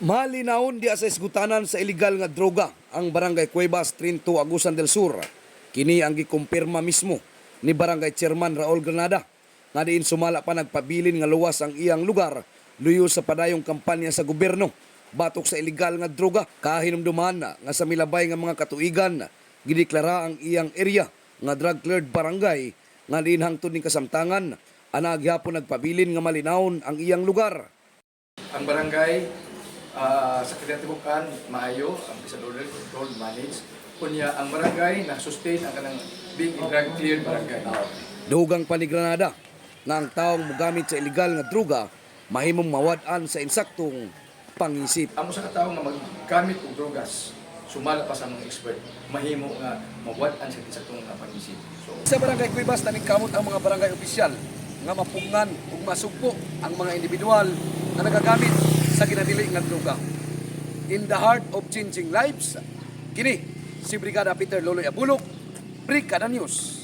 Malinawon di sa isgutanan sa illegal nga droga ang Barangay Cuevas, Trinto, Agusan del Sur. Kini ang gikumpirma mismo ni Barangay Chairman Raul Granada nga diin sumala pa nagpabilin nga luwas ang iyang lugar luyo sa padayong kampanya sa gobyerno batok sa illegal nga droga. Kahinumduman nga sa milabay nga mga katuigan gideklara ang iyang area nga drug cleared barangay nga diin hangtod ning kasamtangan ana gyapon nagpabilin nga malinawon ang iyang lugar. Ang barangay sa kinatibukan maayo ang bisan order control manage kunya ang barangay na sustain ang kanang big drug cleared barangay. Dugang pa ni Granada nga ang taong mogamit sa illegal nga droga mahimong mawad-an sa insaktong pangisip. Amo sa katawo nga maggamit og drogas sumala pa sa mga expert mahimo nga mawad-an sa kisatong pangisip. So Sa Barangay Cuevas tanig kamot ang mga barangay opisyal nga mapungan ug masugpo ang mga individual na nagagamit sa ginadili nga droga. In the heart of changing lives, kini si Brigada Peter Loloy Abulok, Brigada News.